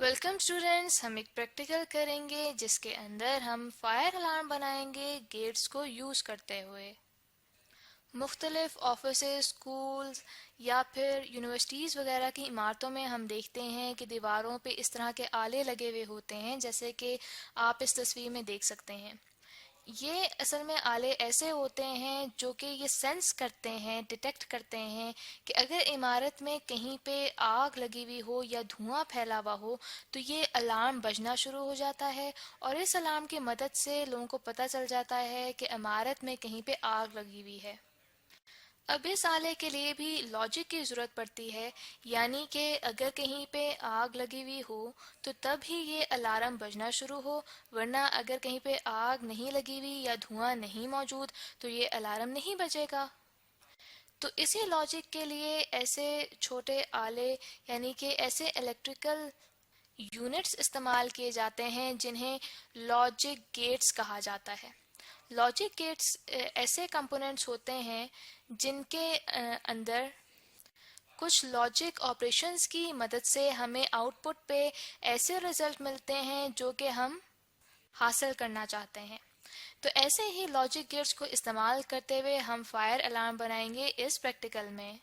Welcome students, हम एक practical करेंगे जिसके अंदर हम फायर अलार्म बनाएंगे गेट्स को यूज़ करते हुए। मुख्तलिफ ऑफिसेज, स्कूल्स या फिर यूनिवर्सिटीज़ वगैरह की इमारतों में हम देखते हैं कि दीवारों पे इस तरह के आले लगे हुए होते हैं, जैसे कि आप इस तस्वीर में देख सकते हैं। ये असल में आले ऐसे होते हैं जो कि ये सेंस करते हैं, डिटेक्ट करते हैं कि अगर इमारत में कहीं पे आग लगी हुई हो या धुआं फैला हुआ हो तो ये अलार्म बजना शुरू हो जाता है और इस अलार्म की मदद से लोगों को पता चल जाता है कि इमारत में कहीं पे आग लगी हुई है। अब इस आले के लिए भी लॉजिक की ज़रूरत पड़ती है, यानी कि अगर कहीं पे आग लगी हुई हो तो तब ही ये अलार्म बजना शुरू हो, वरना अगर कहीं पे आग नहीं लगी हुई या धुआं नहीं मौजूद तो ये अलार्म नहीं बजेगा। तो इसी लॉजिक के लिए ऐसे छोटे आले यानी कि ऐसे इलेक्ट्रिकल यूनिट्स इस्तेमाल किए जाते हैं जिन्हें लॉजिक गेट्स कहा जाता है। लॉजिक गेट्स ऐसे कंपोनेंट्स होते हैं जिनके अंदर कुछ लॉजिक ऑपरेशंस की मदद से हमें आउटपुट पे ऐसे रिजल्ट मिलते हैं जो कि हम हासिल करना चाहते हैं। तो ऐसे ही लॉजिक गेट्स को इस्तेमाल करते हुए हम फायर अलार्म बनाएंगे इस प्रैक्टिकल में।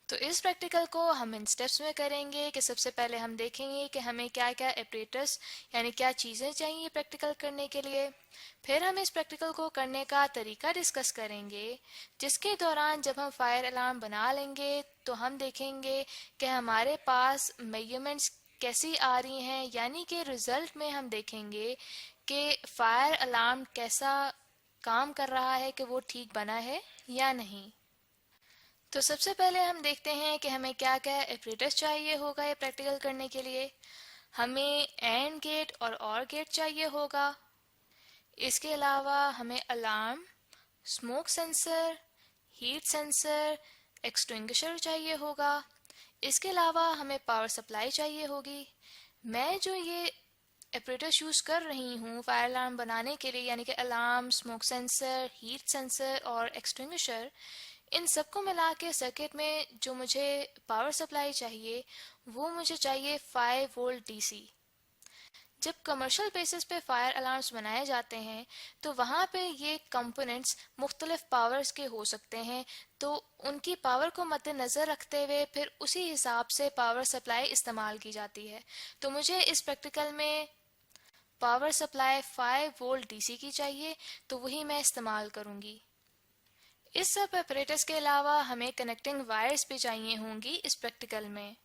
तो इस प्रैक्टिकल को हम इन स्टेप्स में करेंगे कि सबसे पहले हम देखेंगे कि हमें क्या क्या एपरेटस यानी क्या चीज़ें चाहिए प्रैक्टिकल करने के लिए। फिर हम इस प्रैक्टिकल को करने का तरीका डिस्कस करेंगे, जिसके दौरान जब हम फायर अलार्म बना लेंगे तो हम देखेंगे कि हमारे पास मेजरमेंट्स कैसी आ रही हैं, यानी कि रिजल्ट में हम देखेंगे कि फायर अलार्म कैसा काम कर रहा है, कि वो ठीक बना है या नहीं। तो सबसे पहले हम देखते हैं कि हमें क्या क्या एपरेटर्स चाहिए होगा ये प्रैक्टिकल करने के लिए। हमें एंड गेट और गेट चाहिए होगा। इसके अलावा हमें alarm, smoke sensor, heat sensor, extinguisher चाहिए होगा। इसके अलावा हमें पावर सप्लाई चाहिए होगी। मैं जो ये एपरेटर्स यूज़ कर रही हूँ फायर अलार्म बनाने के लिए, यानी कि alarm, smoke sensor, heat sensor और एक्सटिंग्विशर, इन सबको मिला के सर्किट में जो मुझे पावर सप्लाई चाहिए वो मुझे चाहिए 5 वोल्ट डीसी। जब कमर्शियल बेसिस पे फायर अलार्म्स बनाए जाते हैं तो वहाँ पे ये कंपोनेंट्स मुख्तलिफ पावर्स के हो सकते हैं, तो उनकी पावर को मद्देनज़र रखते हुए फिर उसी हिसाब से पावर सप्लाई इस्तेमाल की जाती है। तो मुझे इस प्रैक्टिकल में पावर सप्लाई 5 वोल्ट डीसी की चाहिए, तो वही मैं इस्तेमाल करूँगी। इस सब ऑपरेटर्स के अलावा हमें कनेक्टिंग वायर्स भी चाहिए होंगी इस प्रैक्टिकल में।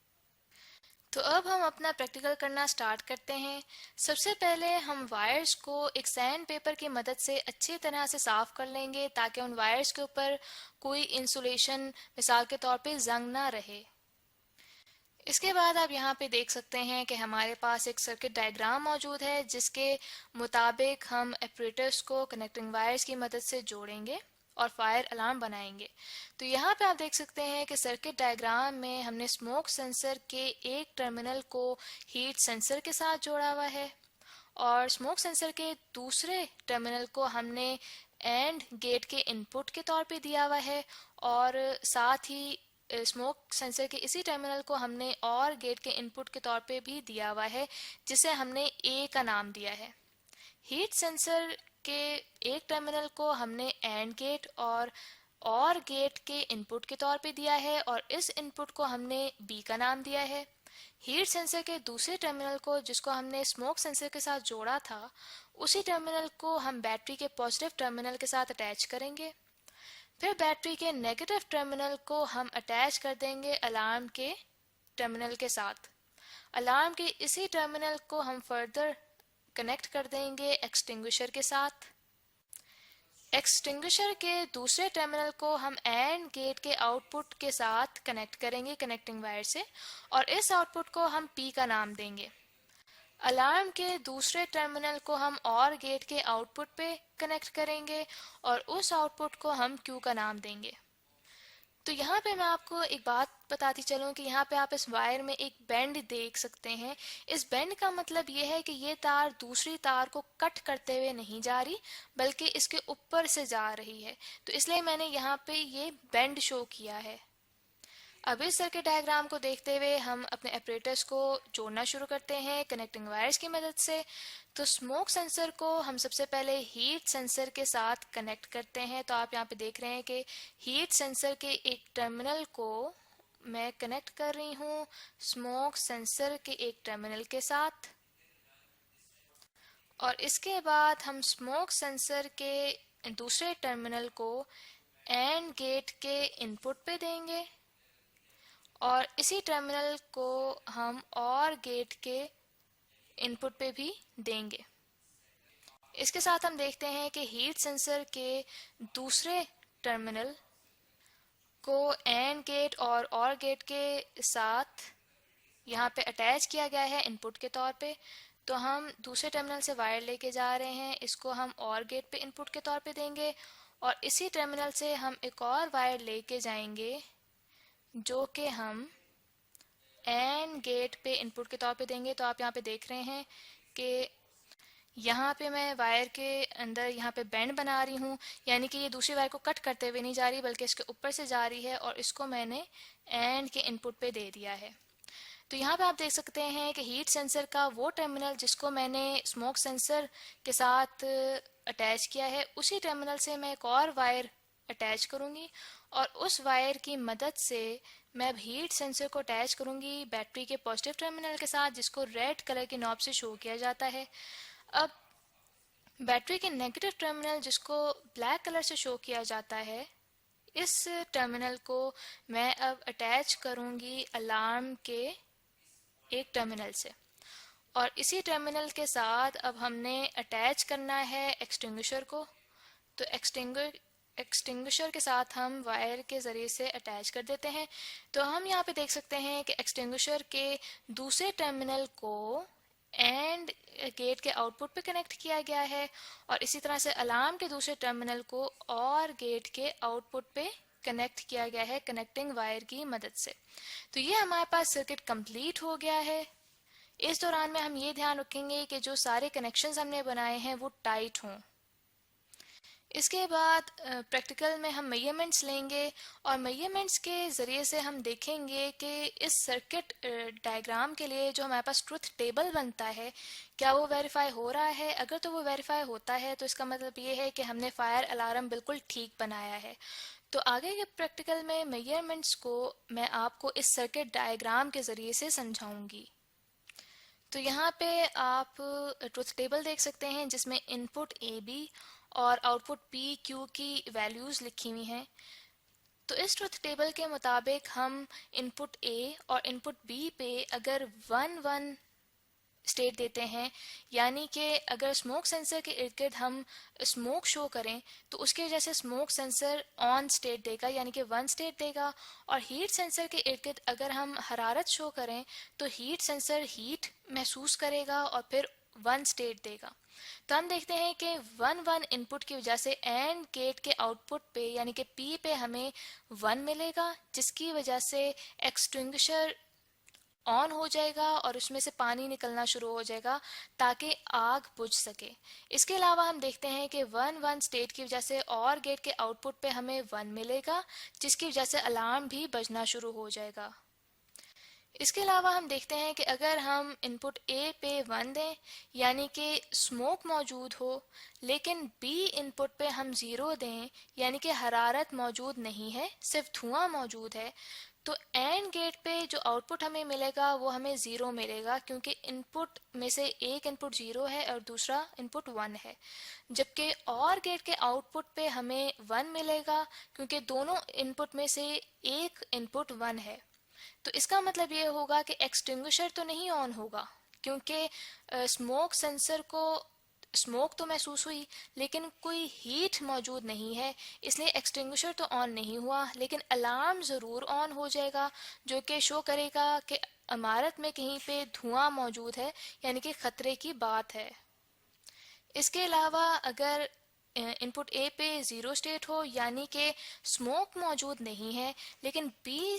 तो अब हम अपना प्रैक्टिकल करना स्टार्ट करते हैं। सबसे पहले हम वायर्स को एक सैंड पेपर की मदद से अच्छी तरह से साफ कर लेंगे ताकि उन वायर्स के ऊपर कोई इंसुलेशन मिसाल के तौर पे जंग ना रहे। इसके बाद आप यहाँ पे देख सकते हैं कि हमारे पास एक सर्किट डायग्राम मौजूद है जिसके मुताबिक हम ऑपरेटर्स को कनेक्टिंग वायर्स की मदद से जोड़ेंगे और फायर अलार्म बनाएंगे। तो यहाँ पे आप देख सकते हैं कि सर्किट डायग्राम में हमने स्मोक सेंसर के एक टर्मिनल को हीट सेंसर के साथ जोड़ा हुआ है और स्मोक सेंसर के दूसरे टर्मिनल को हमने एंड गेट के इनपुट के तौर पे दिया हुआ है और साथ ही स्मोक सेंसर के इसी टर्मिनल को हमने और गेट के इनपुट के तौर पे भी दिया हुआ है, जिसे हमने ए का नाम दिया है। हीट सेंसर के एक टर्मिनल को हमने एंड गेट और गेट के इनपुट के तौर पे दिया है और इस इनपुट को हमने बी का नाम दिया है। हीट सेंसर के दूसरे टर्मिनल को, जिसको हमने स्मोक सेंसर के साथ जोड़ा था, उसी टर्मिनल को हम बैटरी के पॉजिटिव टर्मिनल के साथ अटैच करेंगे। फिर बैटरी के नेगेटिव टर्मिनल को हम अटैच कर देंगे अलार्म के टर्मिनल के साथ। अलार्म के इसी टर्मिनल को हम फर्दर कनेक्ट कर देंगे एक्सटिंग्विशर के साथ। एक्सटिंग्विशर के दूसरे टर्मिनल को हम एंड गेट के आउटपुट के साथ कनेक्ट करेंगे कनेक्टिंग वायर से और इस आउटपुट को हम पी का नाम देंगे। अलार्म के दूसरे टर्मिनल को हम और गेट के आउटपुट पे कनेक्ट करेंगे और उस आउटपुट को हम क्यू का नाम देंगे। तो यहाँ पे मैं आपको एक बात बताती चलूँ कि यहाँ पे आप इस वायर में एक बेंड देख सकते हैं। इस बेंड का मतलब ये है कि ये तार दूसरी तार को कट करते हुए नहीं जा रही, बल्कि इसके ऊपर से जा रही है, तो इसलिए मैंने यहाँ पे ये बेंड शो किया है। अब इस सर्किट डायग्राम को देखते हुए हम अपने ऑपरेटर्स को जोड़ना शुरू करते हैं कनेक्टिंग वायर्स की मदद से। तो स्मोक सेंसर को हम सबसे पहले हीट सेंसर के साथ कनेक्ट करते हैं। तो आप यहाँ पे देख रहे हैं कि हीट सेंसर के एक टर्मिनल को मैं कनेक्ट कर रही हूँ स्मोक सेंसर के एक टर्मिनल के साथ, और इसके बाद हम स्मोक सेंसर के दूसरे टर्मिनल को एंड गेट के इनपुट पे देंगे और इसी टर्मिनल को हम और गेट के इनपुट पे भी देंगे। इसके साथ हम देखते हैं कि हीट सेंसर के दूसरे टर्मिनल को एंड गेट और गेट के साथ यहाँ पे अटैच किया गया है इनपुट के तौर पे। तो हम दूसरे टर्मिनल से वायर लेके जा रहे हैं, इसको हम और गेट पे इनपुट के तौर पे देंगे और इसी टर्मिनल से हम एक और वायर लेके जाएंगे जो कि हम एंड गेट पे इनपुट के तौर पे देंगे। तो आप यहाँ पे देख रहे हैं कि यहाँ पे मैं वायर के अंदर यहाँ पे बैंड बना रही हूँ, यानी कि ये दूसरी वायर को कट करते हुए नहीं जा रही बल्कि इसके ऊपर से जा रही है और इसको मैंने एंड के इनपुट पे दे दिया है। तो यहाँ पे आप देख सकते हैं कि हीट सेंसर का वो टर्मिनल जिसको मैंने स्मोक सेंसर के साथ अटैच किया है, उसी टर्मिनल से मैं एक और वायर अटैच करूँगी और उस वायर की मदद से मैं अब हीट सेंसर को अटैच करूँगी बैटरी के पॉजिटिव टर्मिनल के साथ, जिसको रेड कलर की नॉब से शो किया जाता है। अब बैटरी के नेगेटिव टर्मिनल जिसको ब्लैक कलर से शो किया जाता है, इस टर्मिनल को मैं अब अटैच करूँगी अलार्म के एक टर्मिनल से और इसी टर्मिनल के साथ अब हमने अटैच करना है एक्सटिंग्विशर को। तो एक्सटिंग्विशर के साथ हम वायर के ज़रिए से अटैच कर देते हैं। तो हम यहाँ पे देख सकते हैं कि एक्सटिंग्विशर के दूसरे टर्मिनल को एंड गेट के आउटपुट पे कनेक्ट किया गया है और इसी तरह से अलार्म के दूसरे टर्मिनल को और गेट के आउटपुट पे कनेक्ट किया गया है कनेक्टिंग वायर की मदद से। तो ये हमारे पास सर्किट कंप्लीट हो गया है। इस दौरान में हम ये ध्यान रखेंगे कि जो सारे कनेक्शंस हमने बनाए हैं वो टाइट हों। इसके बाद प्रैक्टिकल में हम मेजरमेंट्स लेंगे और मेजरमेंट्स के ज़रिए से हम देखेंगे कि इस सर्किट डायग्राम के लिए जो हमारे पास ट्रुथ टेबल बनता है क्या वो वेरीफाई हो रहा है। अगर तो वो वेरीफाई होता है तो इसका मतलब ये है कि हमने फायर अलार्म बिल्कुल ठीक बनाया है। तो आगे के प्रैक्टिकल में मेजरमेंट्स को मैं आपको इस सर्किट डायग्राम के ज़रिए से समझाऊंगी। तो यहाँ पे आप ट्रुथ टेबल देख सकते हैं जिसमें इनपुट ए बी और आउटपुट पी क्यू की वैल्यूज़ लिखी हुई हैं। तो इस ट्रुथ टेबल के मुताबिक हम इनपुट ए और इनपुट बी पे अगर 1 1 स्टेट देते हैं, यानी कि अगर स्मोक सेंसर के इर्द गिर्द हम स्मोक शो करें तो उसकी वजह से स्मोक सेंसर ऑन स्टेट देगा यानी कि 1 स्टेट देगा, और हीट सेंसर के इर्द गिर्द अगर हम हरारत शो करें तो हीट सेंसर हीट महसूस करेगा और फिर 1 स्टेट देगा। तो हम देखते हैं कि 1 1 इनपुट की वजह से एंड गेट के आउटपुट पे यानी कि पी पे हमें 1 मिलेगा, जिसकी वजह से एक्सटिंग्विशर ऑन हो जाएगा और उसमें से पानी निकलना शुरू हो जाएगा ताकि आग बुझ सके। इसके अलावा हम देखते हैं कि 1 1 स्टेट की वजह से और गेट के आउटपुट पे हमें 1 मिलेगा, जिसकी वजह से अलार्म भी बजना शुरू हो जाएगा। इसके अलावा हम देखते हैं कि अगर हम इनपुट ए पे 1 दें यानी कि स्मोक मौजूद हो, लेकिन बी इनपुट पे हम 0 दें यानी कि हरारत मौजूद नहीं है, सिर्फ धुआं मौजूद है, तो एंड गेट पे जो आउटपुट हमें मिलेगा वो हमें 0 मिलेगा, क्योंकि इनपुट में से एक इनपुट 0 है और दूसरा इनपुट 1 है। जबकि और गेट के आउटपुट पे हमें 1 मिलेगा क्योंकि दोनों इनपुट में से एक इनपुट 1 है। तो इसका मतलब ये होगा कि एक्सटिंग्विशर तो नहीं ऑन होगा, क्योंकि स्मोक सेंसर को स्मोक तो महसूस हुई लेकिन कोई हीट मौजूद नहीं है, इसलिए एक्सटिंग्विशर तो ऑन नहीं हुआ, लेकिन अलार्म ज़रूर ऑन हो जाएगा जो कि शो करेगा कि इमारत में कहीं पे धुआं मौजूद है यानी कि ख़तरे की बात है। इसके अलावा अगर इनपुट ए पे 0 स्टेट हो यानी कि स्मोक मौजूद नहीं है, लेकिन बी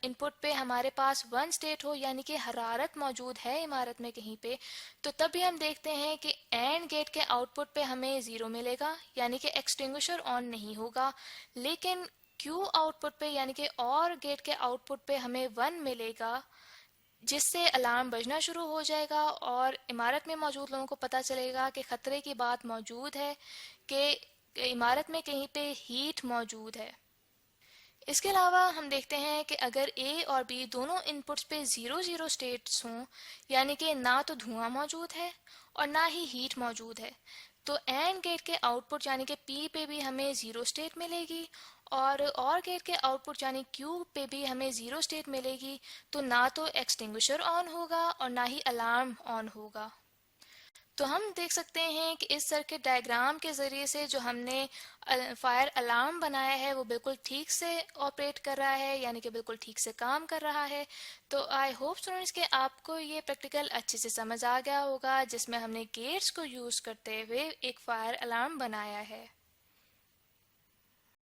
इनपुट पे हमारे पास 1 स्टेट हो यानी कि हरारत मौजूद है इमारत में कहीं पे, तो तब भी हम देखते हैं कि एंड गेट के आउटपुट पे हमें 0 मिलेगा यानी कि एक्सटिंग्विशर ऑन नहीं होगा। लेकिन क्यू आउटपुट पे यानी कि और गेट के आउटपुट पे हमें 1 मिलेगा, जिससे अलार्म बजना शुरू हो जाएगा और इमारत में मौजूद लोगों को पता चलेगा कि खतरे की बात मौजूद है, कि इमारत में कहीं पे हीट मौजूद है। इसके अलावा हम देखते हैं कि अगर ए और बी दोनों इनपुट्स पे 0 0 स्टेट्स हों, यानी कि ना तो धुआं मौजूद है और ना ही हीट मौजूद है, तो एंड गेट के आउटपुट यानी कि पी पे भी हमें 0 स्टेट मिलेगी और गेट के आउटपुट यानी क्यू पे भी हमें 0 स्टेट मिलेगी। तो ना तो एक्सटिंग्विशर ऑन होगा और ना ही अलार्म ऑन होगा। तो हम देख सकते हैं कि इस सर्किट डायग्राम के ज़रिए से जो हमने फायर अलार्म बनाया है वो बिल्कुल ठीक से ऑपरेट कर रहा है, यानी कि बिल्कुल ठीक से काम कर रहा है। तो आई होप स्टूडेंट्स कि आपको ये प्रैक्टिकल अच्छे से समझ आ गया होगा, जिसमें हमने गेट्स को यूज़ करते हुए एक फायर अलार्म बनाया है।